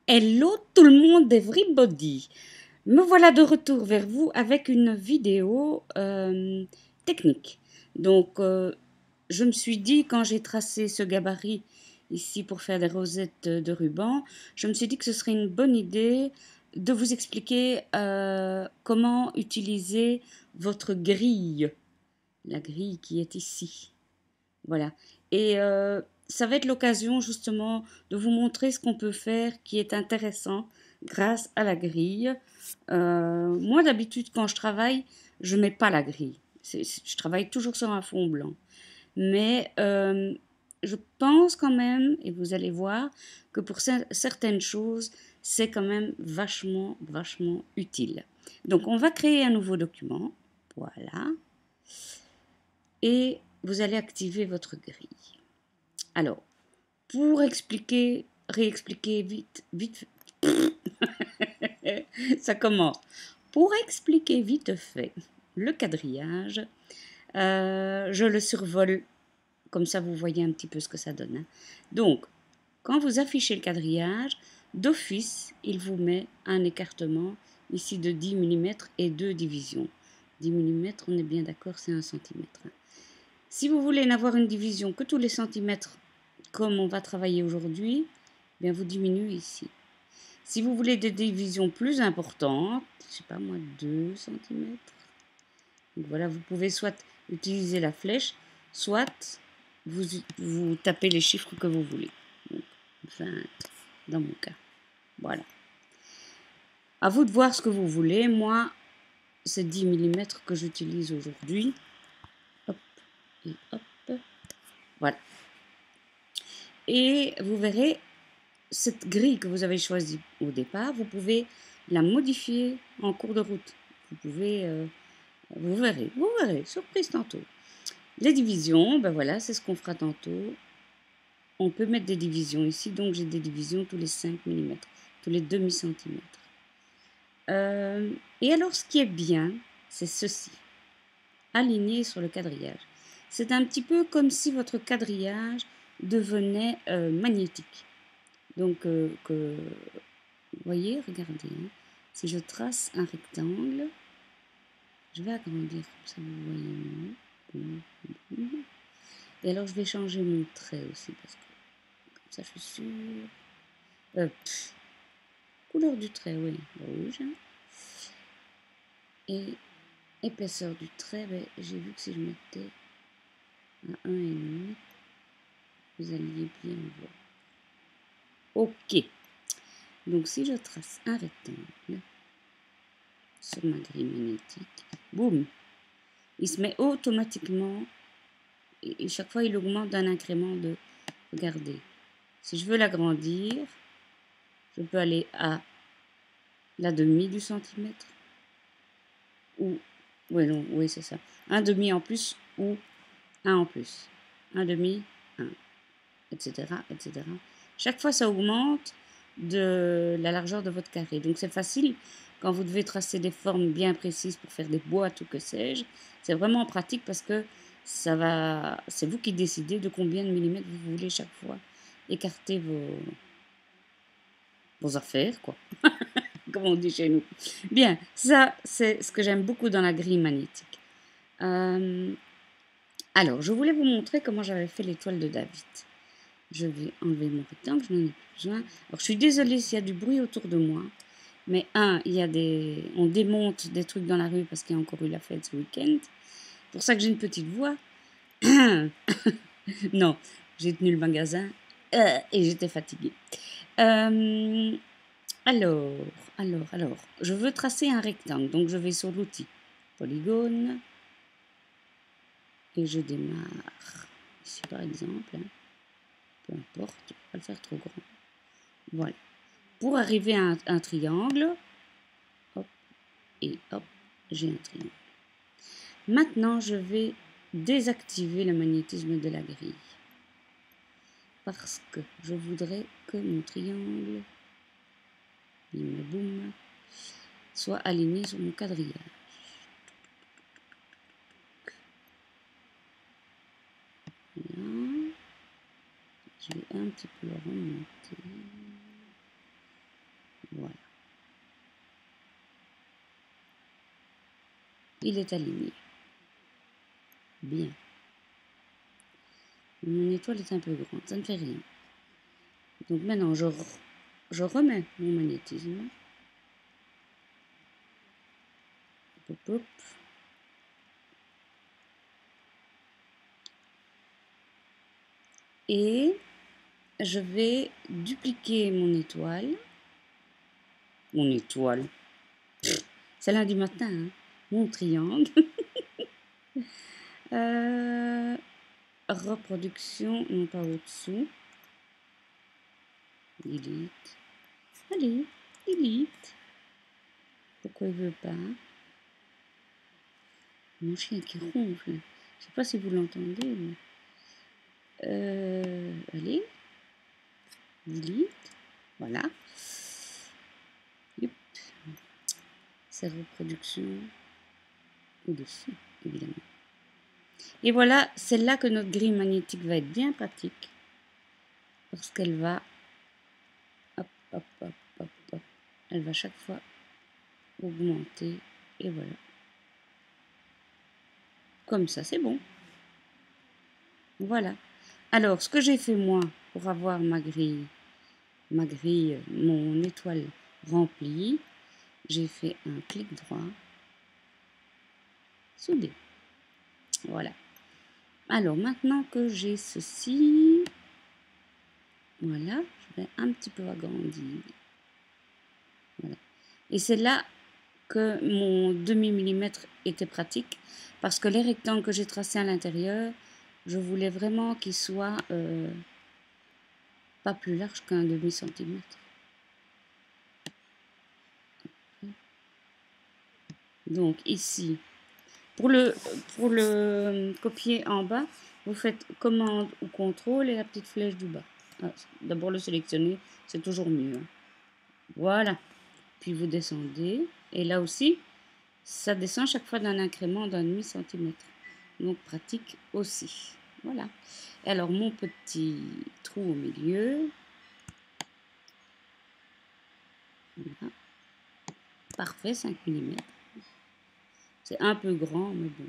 Hello tout le monde, everybody. Me voilà de retour vers vous avec une vidéo technique. Donc, je me suis dit, quand j'ai tracé ce gabarit ici pour faire des rosettes de ruban, je me suis dit que ce serait une bonne idée de vous expliquer comment utiliser votre grille, la grille qui est ici. Voilà. Et ça va être l'occasion justement de vous montrer ce qu'on peut faire qui est intéressant grâce à la grille. Moi d'habitude quand je travaille, je ne mets pas la grille. Je travaille toujours sur un fond blanc. Mais je pense quand même, et vous allez voir, que pour certaines choses, c'est quand même vachement, vachement utile. Donc on va créer un nouveau document. Voilà. Et vous allez activer votre grille. Alors, pour réexpliquer vite, ça commence. Pour expliquer vite fait le quadrillage, je le survole, comme ça vous voyez un petit peu ce que ça donne. Hein. Donc, quand vous affichez le quadrillage, d'office, il vous met un écartement ici de 10 mm et 2 divisions. 10 mm, on est bien d'accord, c'est 1 cm. Si vous voulez n'avoir une division que tous les centimètres, comme on va travailler aujourd'hui, bien vous diminuez ici. Si vous voulez des divisions plus importantes, je sais pas moi, 2 cm. Donc voilà, vous pouvez soit utiliser la flèche, soit vous tapez les chiffres que vous voulez. Donc 20 dans mon cas. Voilà. À vous de voir ce que vous voulez. Moi, c'est 10 mm que j'utilise aujourd'hui. Hop et hop. Voilà. Et vous verrez, cette grille que vous avez choisie au départ, vous pouvez la modifier en cours de route. Vous pouvez, vous verrez, surprise tantôt. Les divisions, ben voilà, c'est ce qu'on fera tantôt. On peut mettre des divisions ici, donc j'ai des divisions tous les 5 mm, tous les demi-centimètres. Et alors, ce qui est bien, c'est ceci, aligné sur le quadrillage. C'est un petit peu comme si votre quadrillage devenait magnétique. Donc, vous voyez, regardez, hein, si je trace un rectangle, je vais agrandir comme ça vous voyez mieux. Et alors je vais changer mon trait aussi parce que comme ça je suis sûre. Couleur du trait, oui, rouge. Hein. Et épaisseur du trait, ben, j'ai vu que si je mettais à 1,5, vous alliez bien voir. Ok. Donc si je trace un rectangle sur ma grille magnétique, boum, il se met automatiquement, et chaque fois il augmente d'un incrément de, regardez, si je veux l'agrandir, je peux aller à la demi du centimètre, ou, oui c'est ça, un demi en plus, ou un en plus, un demi, un, etc., etc. Chaque fois ça augmente de la largeur de votre carré, donc c'est facile quand vous devez tracer des formes bien précises pour faire des boîtes ou que sais-je, c'est vraiment pratique parce que c'est vous qui décidez de combien de millimètres vous voulez chaque fois écarter vos affaires, quoi, comme on dit chez nous. Bien, ça, c'est ce que j'aime beaucoup dans la grille magnétique. Alors, je voulais vous montrer comment j'avais fait l'étoile de David. Je vais enlever mon rectangle, je n'en ai plus besoin. Alors, je suis désolée s'il y a du bruit autour de moi. Mais on démonte des trucs dans la rue parce qu'il y a encore eu la fête ce week-end. C'est pour ça que j'ai une petite voix. Non, j'ai tenu le magasin et j'étais fatiguée. Alors, je veux tracer un rectangle, donc je vais sur l'outil polygone et je démarre ici par exemple. Hein, peu importe, je ne vais pas le faire trop grand. Voilà. Pour arriver à un triangle, hop et hop, j'ai un triangle. Maintenant, je vais désactiver le magnétisme de la grille parce que je voudrais que mon triangle, bim boum, soit aligné sur mon quadrillage. Voilà. Je vais un petit peu le remonter. Voilà. Il est aligné. Bien. Mon étoile est un peu grande, ça ne fait rien. Donc maintenant, je remets mon magnétisme. Hop, hop. Et je vais dupliquer mon étoile. Mon étoile. C'est lundi matin, hein. Mon triangle. Reproduction, non pas au-dessous. Delete. Allez, delete. Pourquoi il veut pas? Mon chien qui ronfle. Je sais pas si vous l'entendez, mais... allez. Delete. Voilà. Yep. C'est reproduction au-dessus, évidemment. Et voilà, c'est là que notre grille magnétique va être bien pratique. Parce qu'elle va... Hop, hop, hop, hop, hop. Elle va chaque fois augmenter. Et voilà. Comme ça, c'est bon. Voilà. Alors, ce que j'ai fait moi pour avoir ma grille, mon étoile remplie, j'ai fait un clic droit, souder. Voilà. Alors, maintenant que j'ai ceci, voilà, je vais un petit peu agrandir. Voilà. Et c'est là que mon demi-millimètre était pratique, parce que les rectangles que j'ai tracés à l'intérieur, je voulais vraiment qu'ils soient pas plus larges qu'un demi-centimètre. Donc ici, pour le copier en bas, vous faites commande ou contrôle et la petite flèche du bas. Ah, d'abord le sélectionner, c'est toujours mieux, hein. Voilà. Puis vous descendez. Et là aussi, ça descend chaque fois d'un incrément d'un demi-centimètre. Donc pratique aussi. Voilà. Et alors mon petit trou au milieu. Voilà. Parfait, 5 mm. C'est un peu grand, mais bon.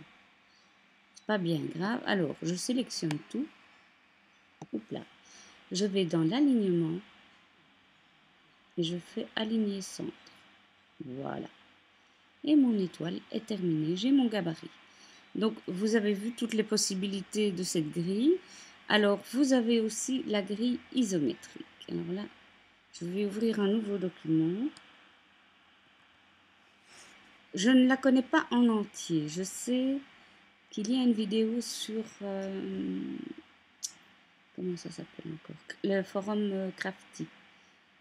C'est pas bien grave. Alors, je sélectionne tout. Hop là. Je vais dans l'alignement. Et je fais aligner centre. Voilà. Et mon étoile est terminée. J'ai mon gabarit. Donc, vous avez vu toutes les possibilités de cette grille. Alors, vous avez aussi la grille isométrique. Alors là, je vais ouvrir un nouveau document. Je ne la connais pas en entier. Je sais qu'il y a une vidéo sur... comment ça s'appelle encore? Le forum Crafty.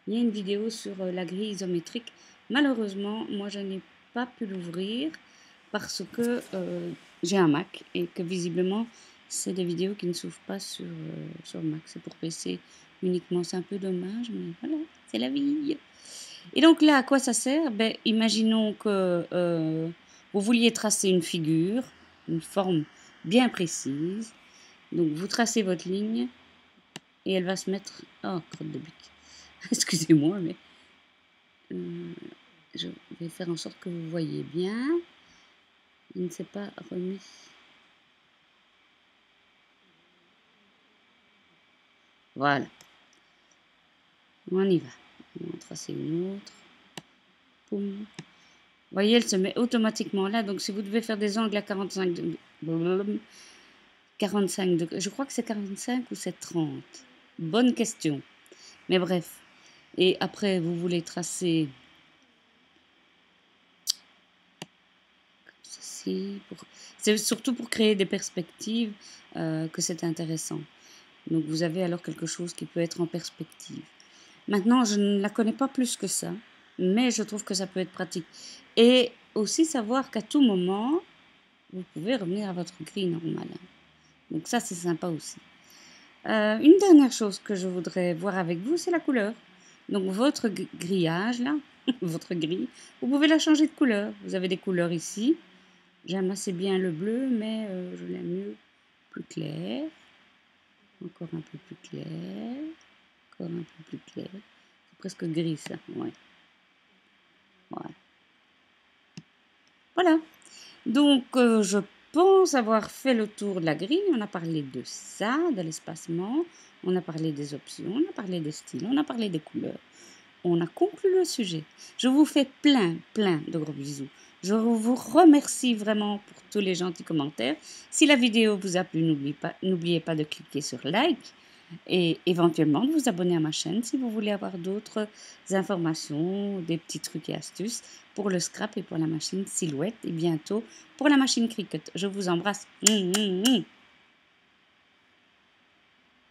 Il y a une vidéo sur la grille isométrique. Malheureusement, moi, je n'ai pas pu l'ouvrir parce que j'ai un Mac et que visiblement, c'est des vidéos qui ne s'ouvrent pas sur Mac. C'est pour PC uniquement. C'est un peu dommage, mais voilà, c'est la vie. Et donc là, à quoi ça sert? Ben, imaginons que vous vouliez tracer une figure, une forme bien précise. Donc, vous tracez votre ligne et elle va se mettre... Oh, crotte de bique. Excusez-moi, mais je vais faire en sorte que vous voyez bien. Il ne s'est pas remis. Voilà. On y va. On va tracer une autre. Poum. Vous voyez, elle se met automatiquement là. Donc, si vous devez faire des angles à 45 degrés, 45 degrés, je crois que c'est 45 ou c'est 30. Bonne question. Mais bref. Et après, vous voulez tracer comme ceci. C'est surtout pour créer des perspectives que c'est intéressant. Donc, vous avez alors quelque chose qui peut être en perspective. Maintenant, je ne la connais pas plus que ça, mais je trouve que ça peut être pratique. Et aussi savoir qu'à tout moment, vous pouvez revenir à votre grille normale. Donc ça, c'est sympa aussi. Une dernière chose que je voudrais voir avec vous, c'est la couleur. Donc votre grillage, là, votre grille, vous pouvez la changer de couleur. Vous avez des couleurs ici. J'aime assez bien le bleu, mais je l'aime mieux plus clair. Encore un peu plus clair. Encore un peu plus clair. C'est presque gris, ça, ouais. Ouais. Voilà. Donc, je pense avoir fait le tour de la grille. On a parlé de ça, de l'espacement, on a parlé des options, on a parlé des styles, on a parlé des couleurs. On a conclu le sujet. Je vous fais plein de gros bisous. Je vous remercie vraiment pour tous les gentils commentaires. Si la vidéo vous a plu, n'oubliez pas de cliquer sur like et éventuellement de vous abonner à ma chaîne si vous voulez avoir d'autres informations, des petits trucs et astuces pour le scrap et pour la machine silhouette et bientôt pour la machine Cricut. Je vous embrasse.